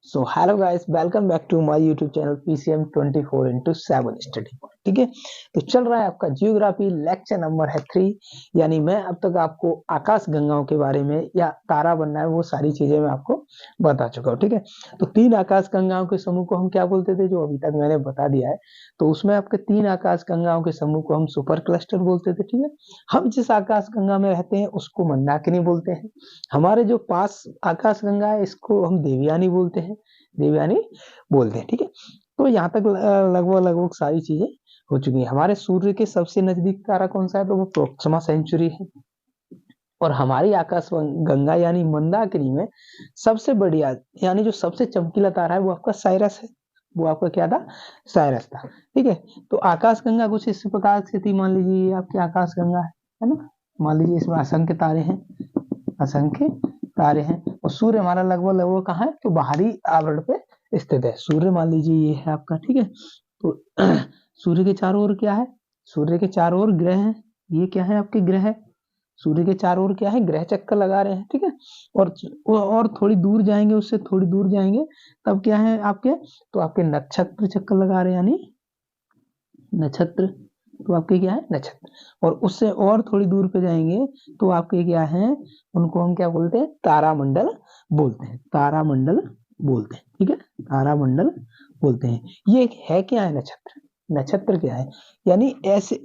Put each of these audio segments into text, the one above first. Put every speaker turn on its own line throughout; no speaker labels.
So hello guys, welcome back to my YouTube channel PCM 24/7 study point. ठीक है, तो चल रहा है आपका जियोग्राफी लेक्चर नंबर है 3। यानी मैं अब तक आपको आकाश गंगाओं के बारे में या तारा बनना है वो सारी चीजें मैं आपको बता चुका हूँ। ठीक है, तो 3 आकाश गंगाओं के समूह को हम क्या बोलते थे, जो अभी तक मैंने बता दिया है। तो उसमें आपके 3 आकाश गंगाओं के समूह को हम सुपर क्लस्टर बोलते थे। ठीक है, हम जिस आकाश गंगा में रहते हैं उसको मंदाकिनी बोलते हैं। हमारे जो पास आकाश गंगा है इसको हम देवयानी बोलते हैं, देवयानी बोलते हैं। ठीक है, तो यहाँ तक लगभग लगभग सारी चीजें हो चुकी हैं। हमारे सूर्य के सबसे नजदीक तारा कौन सा है, तो वो प्रोक्सिमा सेंचुरी है। और हमारी आकाश गंगा यानी मंदाकिनी में सबसे बड़ी यानी जो सबसे चमकीला तारा है वो आपका साइरस है। वो आपका क्या था, साइरस था। ठीक है, तो आकाश गंगा कुछ इस प्रकार से थी। मान लीजिए आपकी आकाश गंगा है ना, मान लीजिए इसमें असंख्य तारे हैं, असंख्य तारे हैं। और सूर्य हमारा लगभग लगभग कहाँ है, तो बाहरी आवरण पे स्थित है। सूर्य मान लीजिए ये है आपका। ठीक है, तो सूर्य के चारों ओर क्या है, सूर्य के चारों ओर ग्रह है। ये क्या है, आपके ग्रह है। सूर्य के चारों ओर क्या है, ग्रह चक्कर लगा रहे हैं। ठीक है, और थोड़ी दूर जाएंगे, उससे थोड़ी दूर जाएंगे तब क्या है आपके, तो आपके नक्षत्र चक्कर लगा रहे हैं, यानी नक्षत्र। तो आपके क्या है, नक्षत्र। और उससे और थोड़ी दूर पे जाएंगे तो आपके क्या है, उनको हम क्या बोलते हैं, तारामंडल बोलते हैं, तारामंडल बोलते हैं। ठीक है, तारामंडल बोलते हैं। ये है क्या है, नक्षत्र। नक्षत्र क्या है, यानी ऐसे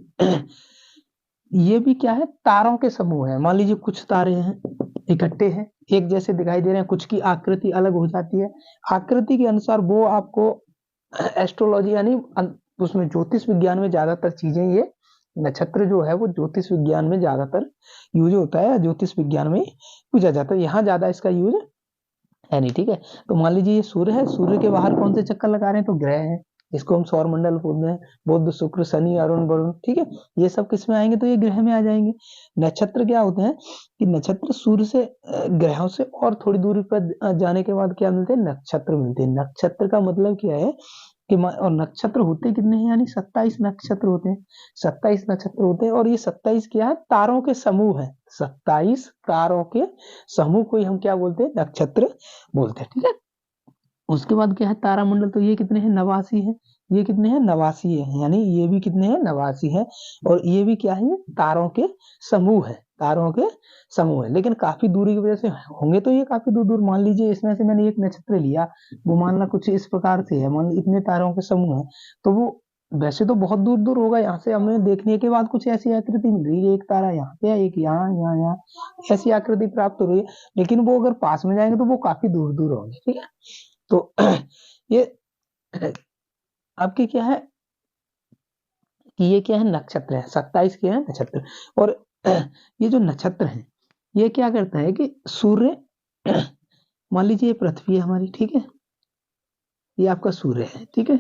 ये भी क्या है, तारों के समूह है। मान लीजिए कुछ तारे हैं, इकट्ठे हैं, एक जैसे दिखाई दे रहे हैं, कुछ की आकृति अलग हो जाती है। आकृति के अनुसार वो आपको एस्ट्रोलॉजी यानी उसमें ज्योतिष विज्ञान में ज्यादातर चीजें, ये नक्षत्र जो है वो ज्योतिष विज्ञान में ज्यादातर यूज होता है, ज्योतिष विज्ञान में पूछा जाता है। यहाँ ज्यादा इसका यूज है नहीं। ठीक है, तो मान लीजिए ये सूर्य है, सूर्य के बाहर कौन से चक्कर लगा रहे हैं, तो ग्रह है, इसको हम सौर मंडल बोलते हैं। बुध, शुक्र, शनि, अरुण, वरुण। ठीक है, ये सब किस में आएंगे, तो ये ग्रह में आ जाएंगे। नक्षत्र क्या होते हैं कि नक्षत्र सूर्य से ग्रहों से और थोड़ी दूरी पर जाने के बाद क्या मिलते हैं, नक्षत्र मिलते हैं। नक्षत्र का मतलब क्या है कि और नक्षत्र होते कितने हैं, यानी 27 नक्षत्र होते हैं। 27 नक्षत्र होते हैं, और ये 27 क्या है, तारों के समूह है। 27 तारों के समूह को ही हम क्या बोलते हैं, नक्षत्र बोलते हैं। ठीक है, उसके बाद क्या है, तारामंडल। तो ये कितने हैं, 89 है। ये कितने हैं, 89 है, यानी ये भी कितने हैं, 89 है। और ये भी क्या है, तारों के समूह है, तारों के समूह है। लेकिन काफी दूरी की वजह से होंगे, तो ये काफी दूर दूर। मान लीजिए इसमें से मैंने एक नक्षत्र लिया, वो मानना कुछ इस प्रकार से है, मान लीजिए इतने तारों के समूह है, तो वो वैसे तो बहुत दूर दूर होगा। यहाँ से हमें देखने के बाद कुछ ऐसी आकृति मिल रही है, एक तारा यहाँ पे, एक यहाँ, यहाँ, यहाँ, ऐसी आकृति प्राप्त हो रही है। लेकिन वो अगर पास में जाएंगे तो वो काफी दूर दूर होंगे। ठीक है, तो ये आपके क्या है कि ये क्या है, नक्षत्र है। 27 के हैं नक्षत्र। और ये जो नक्षत्र है ये क्या करता है कि सूर्य मान लीजिए ये पृथ्वी है हमारी। ठीक है, ये आपका सूर्य है। ठीक है,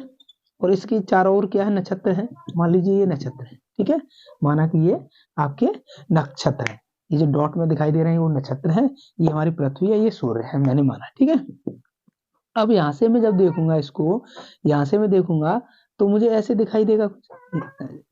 और इसकी चारों ओर क्या है, नक्षत्र है। मान लीजिए ये नक्षत्र है। ठीक है, माना कि ये आपके नक्षत्र है। ये जो डॉट में दिखाई दे रहे हैं वो नक्षत्र है, ये हमारी पृथ्वी है, ये सूर्य है, मैंने माना। ठीक है, अब यहाँ से मैं जब देखूंगा इसको, यहाँ से मैं देखूंगा तो मुझे ऐसे दिखाई देगा।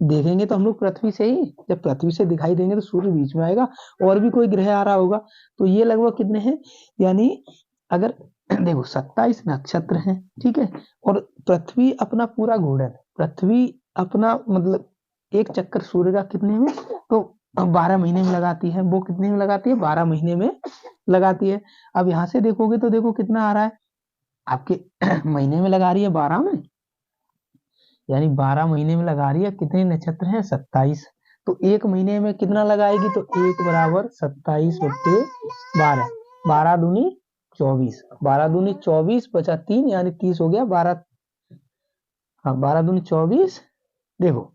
देखेंगे तो हम लोग पृथ्वी से ही, जब पृथ्वी से दिखाई देंगे तो सूर्य बीच में आएगा, और भी कोई ग्रह आ रहा होगा। तो ये लगभग कितने हैं, यानी अगर देखो 27 नक्षत्र हैं। ठीक है, और पृथ्वी अपना पूरा घूर्णन, पृथ्वी अपना मतलब एक चक्कर सूर्य का कितने में, तो 12 महीने में लगाती है। वो कितने में लगाती है, 12 महीने में लगाती है। अब यहाँ से देखोगे तो देखो कितना आ रहा है आपके महीने में लगा रही है 12 में, यानी 12 महीने में लगा रही है। कितने नक्षत्र हैं, 27। तो एक महीने में कितना लगाएगी, तो एक बराबर 27/12, 12 दूनी 24, 12 दूनी 24 बचा 3, यानी 30 हो गया 12। हाँ, 12 दूनी 24। देखो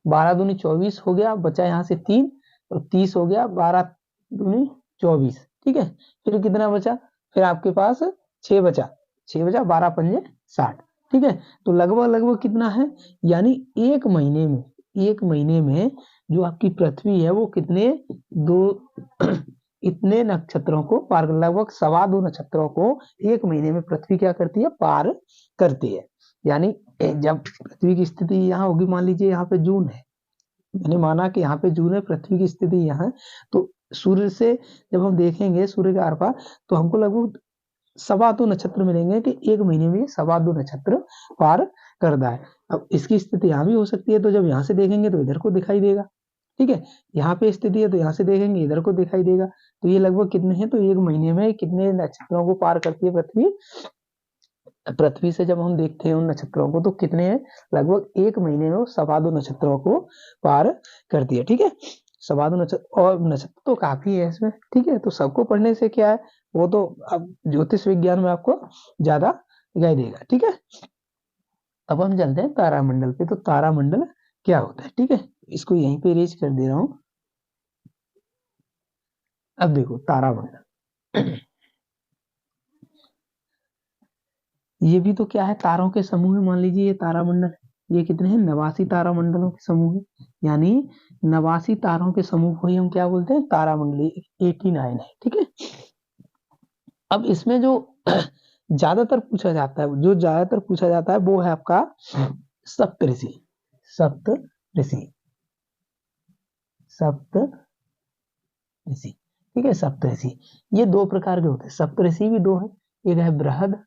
12 दूनी 24 हो गया, बचा यहाँ से 3, तो 30 हो गया, 12 दूनी 24। ठीक है, फिर कितना बचा, फिर आपके पास 6 बचा, 6 बचा, 12 पंजे 60। ठीक है, तो लगभग लगभग कितना है, यानी एक महीने में, एक महीने में जो आपकी पृथ्वी है वो कितने, दो इतने नक्षत्रों को पार, लगभग 2.25 नक्षत्रों को एक महीने में पृथ्वी क्या करती है, पार करती है। यानी जब पृथ्वी की स्थिति यहाँ होगी, मान लीजिए यहाँ पे जून है, मैंने माना कि यहाँ पे जून है, पृथ्वी की स्थिति यहाँ, तो सूर्य से जब हम देखेंगे सूर्य के आर पार, तो हमको लगभग 2.25 नक्षत्र मिलेंगे कि एक महीने में 2.25 नक्षत्र पार करता है। अब इसकी स्थिति यहाँ भी हो सकती है, तो जब यहाँ से देखेंगे तो इधर को दिखाई देगा, ठीक है। यहाँ पे स्थिति है तो यहाँ से देखेंगे इधर को दिखाई देगा। तो ये लगभग कितने हैं, तो एक महीने में कितने नक्षत्रों को पार करती है पृथ्वी। पृथ्वी से जब हम देखते हैं उन नक्षत्रों को तो कितने हैं, लगभग एक महीने में वो 2.25 नक्षत्रों को पार करती है, ठीक है। 2.25 नक्षत्र, और नक्षत्र तो काफी है इसमें, ठीक है। तो सबको पढ़ने से क्या है, वो तो अब ज्योतिष विज्ञान में आपको ज्यादा दिखाई देगा, ठीक है। अब हम चलते हैं तारामंडल पे। तो तारामंडल क्या होता है, ठीक है। इसको यहीं पे इरेज कर दे रहा हूं। अब देखो तारामंडल, ये भी तो क्या है, तारों के समूह है। मान लीजिए ये तारामंडल है, ये कितने हैं, 89 तारामंडलों के समूह है, यानी 89 तारों के समूह को ही हम क्या बोलते हैं, तारामंडली 89 है, ठीक है। अब इसमें जो ज्यादातर पूछा जाता है, जो ज्यादातर पूछा जाता है वो है आपका सप्तऋषि। सप्तऋषि, सप्तऋषि, ठीक है। सप्तऋषि ये दो प्रकार के होते हैं, सप्तऋषि भी दो है, एक है बृहद,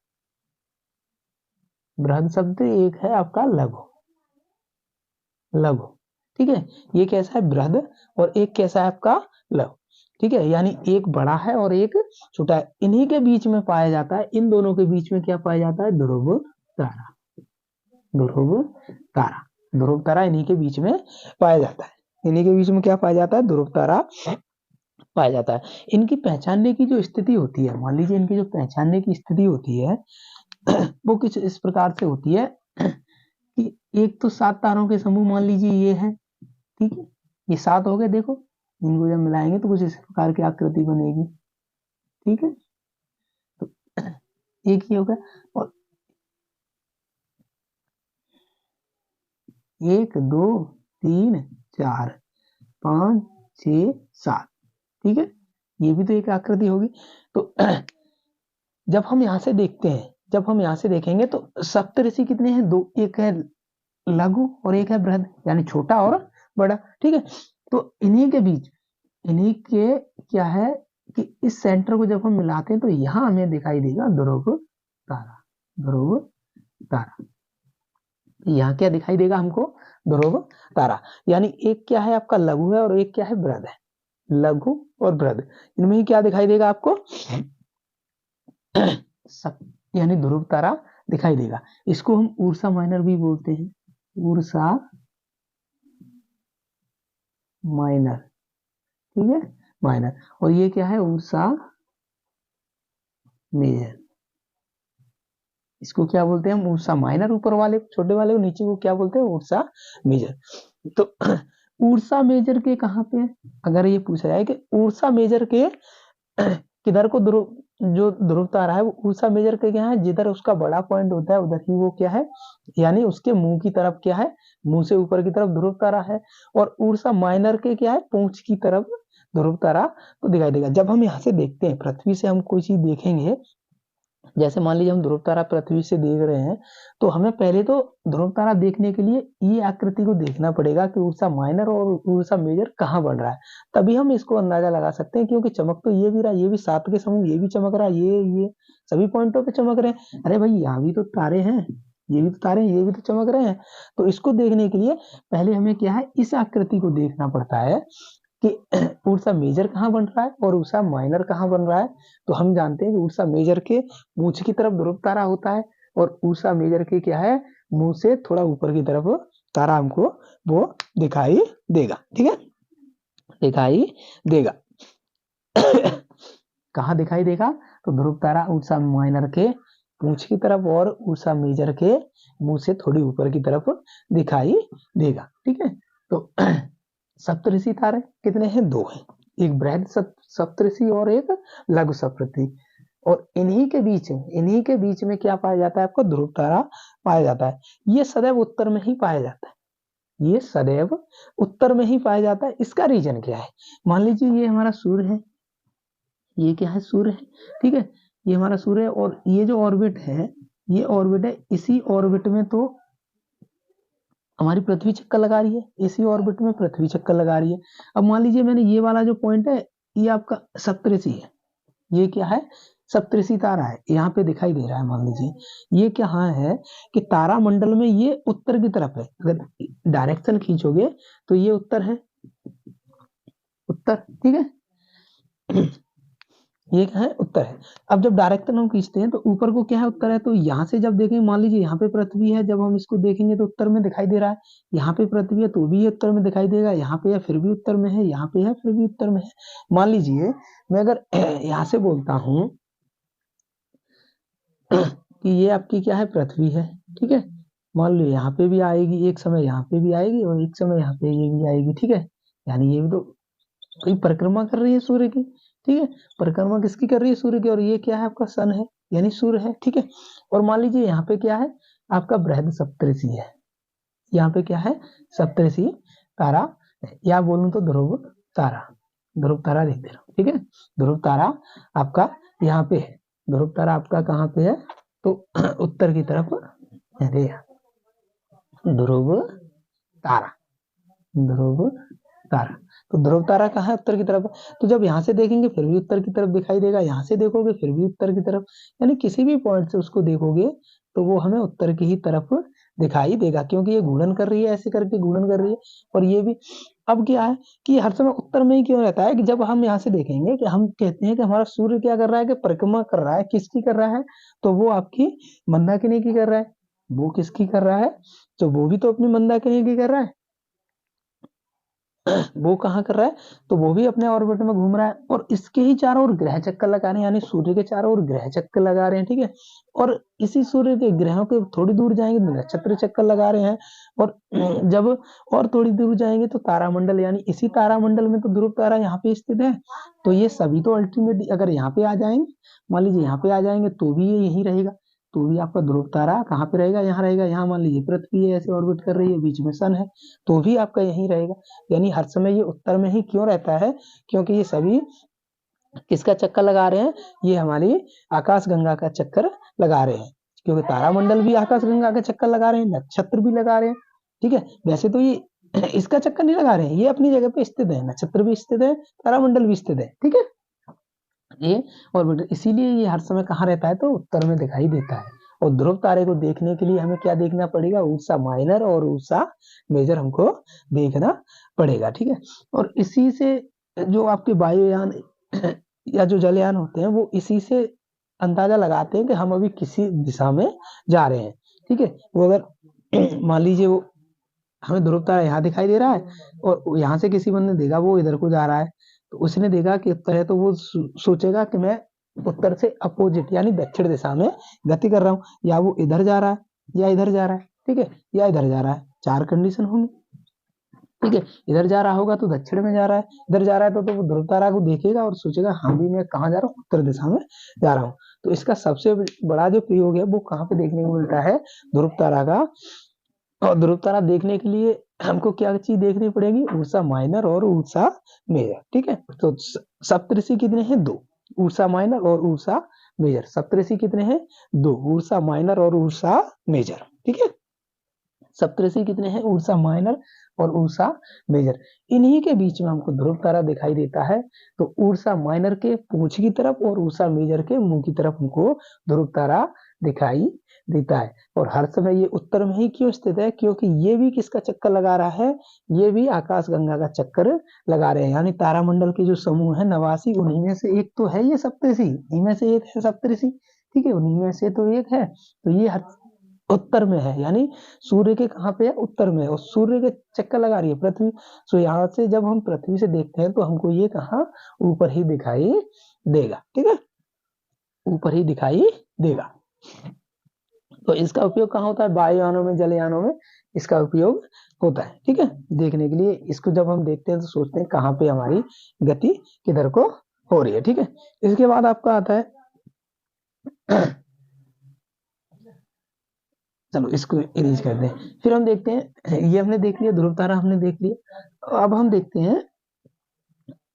बृहद शब्द, एक है आपका लघु, लघु, ठीक है। ये कैसा है, बृहद, और एक कैसा है आपका लघु, ठीक है। यानी एक बड़ा है और एक छोटा है, इन्हीं के बीच में पाया जाता है, इन दोनों के बीच में क्या पाया जाता है, ध्रुव तारा। ध्रुव तारा, ध्रुव तारा इन्हीं के बीच में पाया जाता है, इन्हीं के बीच में क्या पाया जाता है, ध्रुव तारा पाया जाता है। इनकी पहचानने की जो स्थिति होती है, मान लीजिए इनकी जो पहचानने की स्थिति होती है वो कुछ इस प्रकार से होती है कि एक तो 7 तारों के समूह मान लीजिए ये है, ठीक है। ये 7 हो गए, देखो इनको जब मिलाएंगे तो कुछ इस प्रकार की आकृति बनेगी, ठीक है। तो एक ही हो गया, और 1 2 3 4 5 6 7, ठीक है। ये भी तो एक आकृति होगी। तो जब हम यहाँ से देखते हैं, जब हम यहाँ से देखेंगे तो सप्तऋषि कितने हैं, दो, एक है लघु और एक है बृहद, यानी छोटा और बड़ा, ठीक है। तो इन्हीं के बीच, इन्हीं के क्या है कि इस सेंटर को जब हम मिलाते हैं तो यहाँ हमें दिखाई देगा ध्रुव तारा, ध्रुव तारा। यहाँ क्या दिखाई देगा हमको, ध्रुव तारा। यानी एक क्या है आपका लघु है और एक क्या है बृहद है, लघु और बृहद, इनमें ही क्या दिखाई देगा आपको यानी ध्रुव तारा दिखाई देगा। इसको हम उर्सा माइनर भी बोलते हैं, उर्सा माइनर, ठीक है, माइनर। और ये क्या है, उर्सा मेजर। इसको क्या बोलते हैं हम, उर्सा माइनर ऊपर वाले छोटे वाले को, नीचे को क्या बोलते हैं, उर्सा मेजर। तो उर्सा मेजर के कहाँ पे है, अगर ये पूछा जाए कि उर्सा मेजर के किधर को ध्रुव, जो ध्रुव तारा है वो उर्सा मेजर के क्या है, जिधर उसका बड़ा पॉइंट होता है उधर ही वो क्या है, यानी उसके मुंह की तरफ क्या है, मुंह से ऊपर की तरफ ध्रुव तारा है। और उर्सा माइनर के क्या है, पूंछ की तरफ ध्रुव तारा तो दिखाई देगा। जब हम यहाँ से देखते हैं, पृथ्वी से हम कोई चीज देखेंगे, जैसे मान लीजिए हम ध्रुव तारा पृथ्वी से देख रहे हैं, तो हमें पहले तो ध्रुव तारा देखने के लिए ये आकृति को देखना पड़ेगा कि उर्सा माइनर और उर्सा मेजर कहाँ बन रहा है, तभी हम इसको अंदाजा लगा सकते हैं। क्योंकि चमक तो ये भी रहा, ये भी 7 के समूह, ये भी चमक रहा है, ये सभी पॉइंटों पे चमक रहे हैं। अरे भाई यहाँ भी तो तारे हैं, ये भी तो तारे हैं, ये भी तो चमक रहे हैं। तो इसको देखने के लिए पहले हमें क्या है, इस आकृति को देखना पड़ता है कि उर्सा मेजर कहाँ बन रहा है और उर्सा माइनर कहाँ बन रहा है। तो हम जानते हैं कि उर्सा मेजर के मूंछ की तरफ ध्रुव तारा होता है, और उर्सा मेजर के क्या है, मुंह से थोड़ा ऊपर की तरफ तारा हमको वो दिखाई देगा, ठीक है, दिखाई देगा। कहाँ दिखाई देगा, तो ध्रुव तारा उर्सा माइनर के पूंछ की तरफ और उर्सा मेजर के मुंह से थोड़ी ऊपर की तरफ दिखाई देगा, ठीक है। तो सप्तऋषि तारे कितने हैं, 2 हैं, एक बृहद सप्तऋषि और एक लघु सप्तऋषि। और इन्हीं के बीच में क्या पाया जाता है, आपको ध्रुव तारा पाया जाता है। ये सदैव उत्तर में ही पाया जाता है, ये सदैव उत्तर में ही पाया जाता है। इसका रीजन क्या है, मान लीजिए ये हमारा सूर्य है, ये क्या है, सूर्य है, ठीक है, ये हमारा सूर्य है, और ये जो ऑर्बिट है, ये ऑर्बिट है, इसी ऑर्बिट में तो हमारी पृथ्वी चक्कर लगा रही है, इसी ऑर्बिट में पृथ्वी चक्कर लगा रही है। अब मान लीजिए मैंने ये वाला जो पॉइंट है ये आपका सप्तऋषि है, ये क्या है, सप्तऋषि तारा है, यहाँ पे दिखाई दे रहा है। मान लीजिए ये क्या है कि तारा मंडल में ये उत्तर की तरफ है, अगर डायरेक्शन खींचोगे तो ये उत्तर है, उत्तर, ठीक है। ये क्या है, उत्तर है। अब जब डायरेक्शन हम खींचते हैं तो ऊपर को क्या है, उत्तर है। तो यहाँ से जब देखेंगे, मान लीजिए यहाँ पे पृथ्वी है, जब हम इसको देखेंगे तो उत्तर में दिखाई दे रहा है। यहाँ पे पृथ्वी है तो भी ये उत्तर में दिखाई देगा, यहाँ पे है फिर भी उत्तर में है, यहाँ पे है फिर भी उत्तर में है। मान लीजिए मैं अगर यहाँ से बोलता हूँ कि ये आपकी क्या है, पृथ्वी है, ठीक है। मान लो यहाँ पे भी आएगी, एक समय यहाँ पे भी आएगी और एक समय यहाँ पे ये भी आएगी, ठीक है। यानी ये भी तो कोई परिक्रमा कर रही है सूर्य की, ठीक है। परिक्रमा किसकी कर रही है, सूर्य की। और ये क्या है, आपका सन है, यानी सूर्य है, ठीक है। और मान लीजिए यहाँ पे क्या है, आपका बृहद सप्तऋषि है। यहाँ पे क्या है, सप्तऋषि तारा, या बोलूं तो ध्रुव तारा, ध्रुव तारा लिख दे रहा हूँ, ठीक है। ध्रुव तारा आपका यहाँ पे है, ध्रुव तारा आपका कहाँ पे है, तो उत्तर की तरफ है, ध्रुव तारा, ध्रुव तारा। तो ध्रुव तारा कहाँ है, उत्तर की तरफ। तो जब यहाँ से देखेंगे फिर भी उत्तर की तरफ दिखाई देगा, यहाँ से देखोगे फिर भी उत्तर की तरफ, यानी किसी भी पॉइंट से उसको देखोगे तो वो हमें उत्तर की ही तरफ दिखाई देगा, क्योंकि ये घूर्णन कर रही है, ऐसे करके घूर्णन कर रही है। और ये भी अब क्या है कि हर समय उत्तर में ही क्यों रहता है, कि जब हम यहाँ से देखेंगे कि हम कहते हैं कि हमारा सूर्य क्या कर रहा है, कि परिक्रमा कर रहा है, किसकी कर रहा है, तो वो आपकी मंदाकिनी की कर रहा है। वो किसकी कर रहा है, तो वो भी तो अपनी मंदाकिनी की कर रहा है। वो कहाँ कर रहा है, तो वो भी अपने ऑर्बिट में घूम रहा है, और इसके ही चारों ओर ग्रह चक्कर लगा रहे हैं, यानी सूर्य के चारों ओर ग्रह चक्कर लगा रहे हैं, ठीक है। और इसी सूर्य के ग्रहों के थोड़ी दूर जाएंगे तो नक्षत्र चक्कर लगा रहे हैं, और जब और थोड़ी दूर जाएंगे तो तारामंडल, यानी इसी तारामंडल में तो ध्रुव तारा यहाँ पे स्थित है। तो ये सभी तो अल्टीमेटली अगर यहाँ पे आ जाएंगे, मान लीजिए यहाँ पे आ जाएंगे तो भी ये यही रहेगा, तो भी आपका ध्रुव तारा कहाँ पे रहेगा, यहाँ रहेगा। यहाँ मान लीजिए पृथ्वी है, ऐसे ऑर्बिट कर रही है, बीच में सन है, तो भी आपका यही रहेगा। यानी हर समय ये उत्तर में ही क्यों रहता है, क्योंकि ये सभी किसका चक्कर लगा रहे हैं, ये हमारी आकाश गंगा का चक्कर लगा रहे हैं, क्योंकि तारामंडल भी आकाश गंगा का चक्कर लगा रहे हैं, नक्षत्र भी लगा रहे हैं, ठीक है। वैसे तो ये इसका चक्कर नहीं लगा रहे हैं, ये अपनी जगह पे स्थित है, नक्षत्र भी स्थित है, तारामंडल भी स्थित है, ठीक है। ये और इसीलिए ये हर समय कहाँ रहता है, तो उत्तर में दिखाई देता है। और ध्रुव तारे को देखने के लिए हमें क्या देखना पड़ेगा, उर्सा माइनर और उर्सा मेजर हमको देखना पड़ेगा, ठीक है। और इसी से जो आपके वायुयान या जो जलयान होते हैं वो इसी से अंदाजा लगाते हैं कि हम अभी किसी दिशा में जा रहे हैं, ठीक है। वो अगर मान लीजिए वो हमें ध्रुव तारा यहाँ दिखाई दे रहा है और यहाँ से किसी बंदे ने देखा वो इधर को जा रहा है, तो उसने देखा कि उत्तर है, तो वो सोचेगा कि मैं उत्तर से अपोजिट यानी दक्षिण दिशा में गति कर रहा हूँ, या वो इधर जा रहा है या इधर जा रहा है, ठीक है, या इधर जा रहा है। चार कंडीशन होंगी, ठीक है। इधर जा रहा होगा तो दक्षिण में जा रहा है, इधर जा रहा है तो वो ध्रुव तारा को देखेगा और सोचेगा हाँ भी मैं कहाँ जा रहा हूँ, उत्तर दिशा में जा रहा हूँ। तो इसका सबसे बड़ा जो प्रयोग है वो कहाँ पे देखने को मिलता है, ध्रुव तारा का। और ध्रुव तारा देखने के लिए हमको क्या चीज देखनी पड़ेगी, उर्सा माइनर और उर्सा मेजर, ठीक है। तो सप्तऋषि कितने हैं, दो, उर्सा माइनर और उर्सा मेजर। सप्तऋषि कितने हैं, दो, उर्सा माइनर और उर्सा मेजर, ठीक है। सप्तऋषि कितने हैं, उर्सा माइनर और उर्सा मेजर। इन्हीं के बीच में हमको ध्रुव तारा दिखाई देता है। तो उर्सा माइनर के पूंछ की तरफ और उर्सा मेजर के मुंह की तरफ हमको ध्रुव तारा दिखाई देता है। और हर समय ये उत्तर में ही क्यों स्थित है, क्योंकि ये भी किसका चक्कर लगा रहा है, ये भी आकाश गंगा का चक्कर लगा रहे हैं। यानी तारामंडल के जो समूह है 89, उन्हीं में से एक तो है ये सप्तऋषि, इन्हीं में से एक है सप्तऋषि, ठीक है, उन्हीं में से तो एक है। तो ये हर उत्तर में है, यानी सूर्य के कहाँ पे है, उत्तर में है, और सूर्य के चक्कर लगा रही है पृथ्वी। तो यहाँ से जब हम पृथ्वी से देखते हैं तो हमको ये कहाँ, ऊपर ही दिखाई देगा, ठीक है, ऊपर ही दिखाई देगा। तो इसका उपयोग कहाँ होता है, वायुयानों में, जलयानों में इसका उपयोग होता है, ठीक है, देखने के लिए। इसको जब हम देखते हैं तो सोचते हैं कहाँ पे हमारी गति किधर को हो रही है, ठीक है। इसके बाद आपका आता है चलो इसको इरेज कर दें। फिर हम देखते हैं, ये हमने देख लिया, ध्रुव तारा हमने देख लिया। अब हम देखते हैं,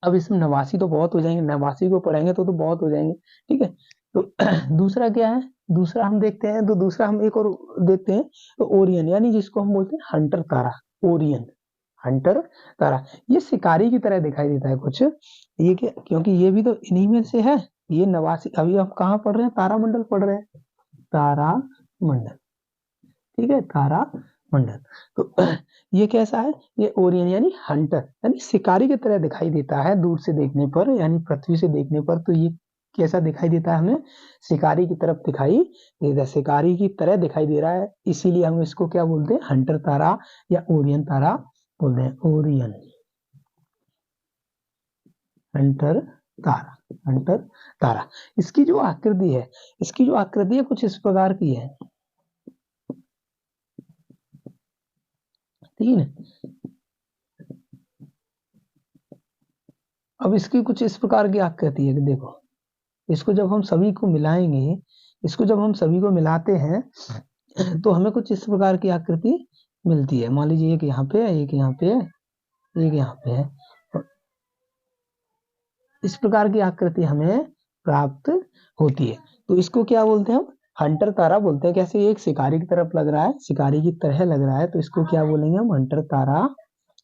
अब इसमें 89 तो बहुत हो जाएंगे, 89 को पढ़ेंगे तो बहुत हो जाएंगे, ठीक है। तो दूसरा क्या है, दूसरा हम देखते हैं, तो दूसरा हम एक और देखते हैं, तो ओरियन, यानी जिसको हम बोलते हैं हंटर तारा, ओरियन, हंटर तारा। ये शिकारी की तरह दिखाई देता है कुछ, ये क्योंकि ये भी तो इन्हीं में से है। ये 89, अभी आप कहाँ पढ़ रहे हैं, तारामंडल पढ़ रहे हैं, तारामंडल, ठीक है, तारामंडल। तो ये कैसा है, ये ओरियन यानी हंटर यानी शिकारी की तरह दिखाई देता है दूर से देखने पर, यानी पृथ्वी से देखने पर। तो ये कैसा दिखाई देता है हमें, शिकारी की तरफ दिखाई देता है, शिकारी की तरह दिखाई दे रहा है, इसीलिए हम इसको क्या बोलते हैं, हंटर तारा या ओरियन तारा बोलते हैं। ओरियन, हंटर तारा, हंटर तारा। इसकी जो आकृति है, इसकी जो आकृति है कुछ इस प्रकार की है, ठीक है। अब इसकी कुछ इस प्रकार की आकृति है कि देखो, इसको जब हम सभी को मिलाएंगे, इसको जब हम सभी को मिलाते हैं तो हमें कुछ इस प्रकार की आकृति मिलती है। मान लीजिए एक यहाँ पे है, एक यहाँ पे है, एक यहाँ पे है, इस प्रकार की आकृति हमें प्राप्त होती है। तो इसको क्या बोलते हैं हम, हंटर तारा बोलते हैं। कैसे, एक शिकारी की तरफ लग रहा है, शिकारी की तरह लग रहा है, तो इसको क्या बोलेंगे हम, हंटर तारा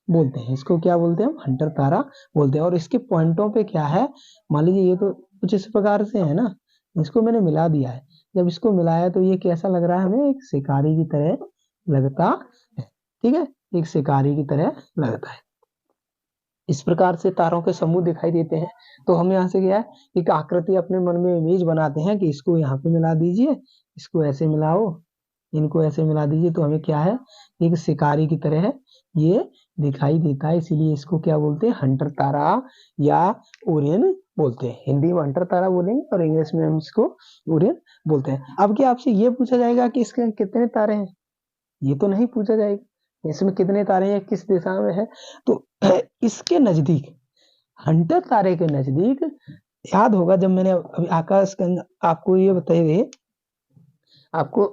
बोलते हैं। इसको क्या बोलते हैं हम, हंटर तारा बोलते हैं। और इसके पॉइंटों पे क्या है, मान लीजिए ये तो कुछ इस प्रकार से है ना, इसको मैंने मिला दिया है, जब इसको मिलाया तो ये कैसा लग रहा है हमें, एक शिकारी की तरह लगता है, ठीक है, एक शिकारी की तरह लगता है। इस प्रकार से तारों के समूह दिखाई देते हैं। तो हम यहाँ से क्या है, एक आकृति अपने मन में इमेज बनाते हैं कि इसको यहाँ पे मिला दीजिए, इसको ऐसे मिलाओ, इनको ऐसे मिला दीजिए, तो हमें क्या है, एक शिकारी की तरह ये दिखाई देता है। इसीलिए इसको क्या बोलते हैं, हंटर तारा या ओरियन बोलते हैं। हिंदी में हंटर तारा बोलेंगे और इंग्लिश में हम इसको ओरियन बोलते हैं। अब क्या आपसे ये पूछा जाएगा कि इसके कितने तारे हैं, ये तो नहीं पूछा जाएगा, इसमें कितने तारे हैं, किस दिशा में है। तो इसके नजदीक, हंटर तारे के नजदीक, याद होगा जब मैंने अभी आकाश गंगा आपको ये बताए थे, आपको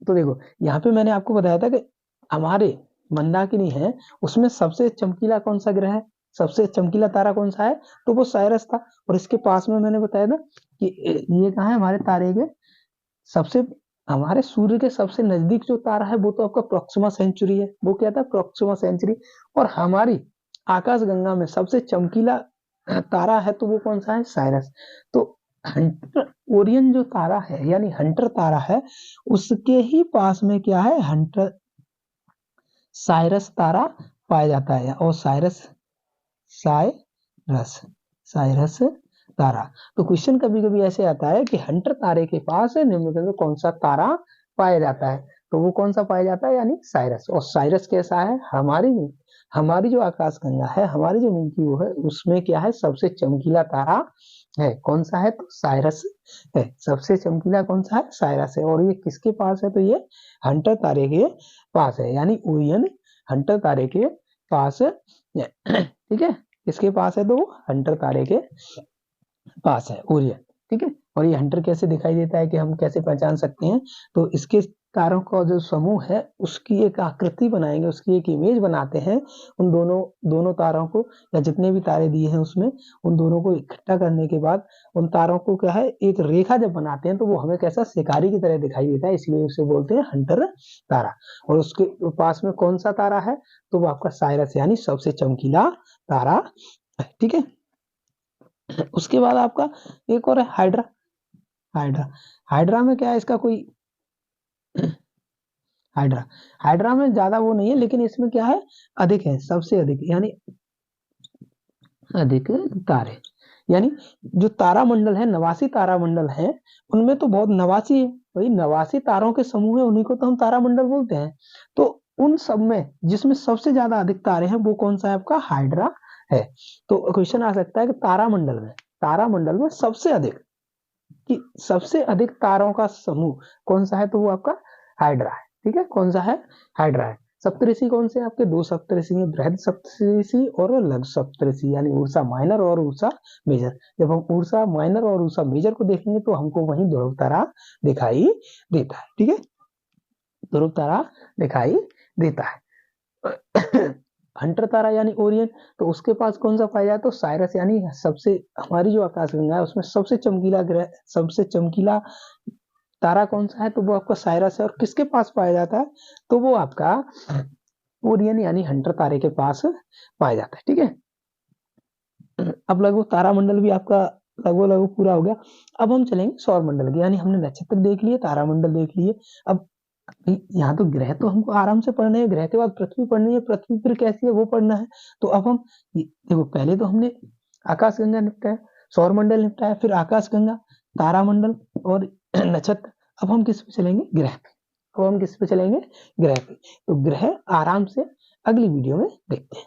तो देखो यहाँ पे मैंने आपको बताया था कि हमारे मंदाकिनी है, उसमें सबसे चमकीला कौन सा ग्रह है, सबसे चमकीला तारा कौन सा है, तो वो साइरस था। और इसके पास में मैंने बताया था कि ये कहाँ है, हमारे तारे के सबसे, हमारे सूर्य के सबसे नजदीक जो तारा है वो तो आपका प्रोक्सिमा सेंचुरी है, वो क्या था, प्रोक्सिमा सेंचुरी। और हमारी आकाश गंगा में सबसे चमकीला तारा है तो वो कौन सा है, साइरस। तो हंटर ओरियन जो तारा है यानी हंटर तारा है, उसके ही पास में क्या है, हंटर साइरस तारा पाया जाता है। और साइरस, साइरस, साइरस तारा। तो क्वेश्चन कभी कभी ऐसे आता है कि हंटर तारे के पास निम्नलिखित में कौन सा तारा पाया जाता है, तो वो कौन सा पाया जाता है, यानी साइरस। और साइरस कैसा है, हमारी जो आकाश गंगा है, हमारी जो मिल्की वो है, उसमें क्या है, सबसे चमकीला तारा है, कौन सा है, तो साइरस है। सबसे चमकीला कौन सा है, साइरस है। और ये किसके पास है, तो ये हंटर तारे के पास है, यानी ओरियन हंटर तारे के पास है, ठीक है, किसके पास है, तो हंटर तारे के पास है, ओरियन, ठीक है। और ये हंटर कैसे दिखाई देता है कि हम कैसे पहचान सकते हैं, तो इसके तारों का जो समूह है उसकी एक आकृति बनाएंगे, उसकी एक इमेज बनाते हैं। उन दोनों तारों को, या जितने भी तारे दिए हैं उसमें, उन दोनों को इकट्ठा करने के बाद उन तारों को क्या है, एक रेखा जब बनाते हैं तो वो हमें कैसा, शिकारी की तरह दिखाई देता है, इसलिए उसे बोलते हैं हंटर तारा। और उसके पास में कौन सा तारा है, तो वो आपका साइरस यानी सबसे चमकीला तारा, ठीक है। उसके बाद आपका एक और है हाइड्रा। हाइड्रा, हाइड्रा में क्या है, इसका कोई हाइड्रा, हाइड्रा में ज्यादा वो नहीं है, लेकिन इसमें क्या है, अधिक है, सबसे अधिक, यानी अधिक तारे। यानी जो तारामंडल है, 89 तारामंडल है, उनमें तो बहुत 89 है, वही 89 तारों के समूह है, उन्हीं को तो हम तारामंडल बोलते हैं। तो उन सब में जिसमें सबसे ज्यादा अधिक तारे हैं वो कौन सा है, आपका हाइड्रा है। तो क्वेश्चन आ सकता है कि तारामंडल में सबसे अधिक, कि सबसे अधिक तारों का समूह कौन सा है, तो वो आपका हाइड्रा है, ठीक है। कौन सा है, हाइड्रा है। सप्तऋषि कौन से, आपके दो सप्तऋषि हैं, बृहद सप्तऋषि और लघु सप्तऋषि, यानी उर्सा माइनर और उर्सा मेजर। जब हम उर्सा माइनर और उर्सा मेजर को देखेंगे तो हमको वही ध्रुव तारा दिखाई देता है, ठीक है, ध्रुव तारा दिखाई देता है। हंटर तारा यानी ओरियन, तो उसके पास कौन सा पाया जाए, तो साइरस, यानी सबसे, हमारी जो आकाशगंगा है उसमें सबसे चमकीला ग्रह, सबसे चमकीला तारा कौन सा है, तो वो आपका साइरस है। और किसके पास पाया जाता है, तो वो आपका ओरियन यानी हंटर तारे के पास पाया जाता है। ठीक है, अब लगभग तारामंडल भी आपका लगभग लगभग पूरा हो गया। अब हम चलेंगे सौर मंडल की, यानी हमने नक्षत्र देख लिए, तारामंडल देख लिए। अब यहाँ तो ग्रह तो हमको आराम से पढ़ने हैं, ग्रह के बाद पृथ्वी पढ़नी है, पृथ्वी फिर कैसी है वो पढ़ना है। तो अब हम देखो, पहले तो हमने आकाश गंगा निपटाया, सौर मंडल निपटाया, फिर आकाश गंगा, तारामंडल और नक्षत्र। अब हम किस पे चलेंगे, ग्रह पे। अब हम किस पे चलेंगे, ग्रह पे। तो ग्रह आराम से अगली वीडियो में देखते हैं।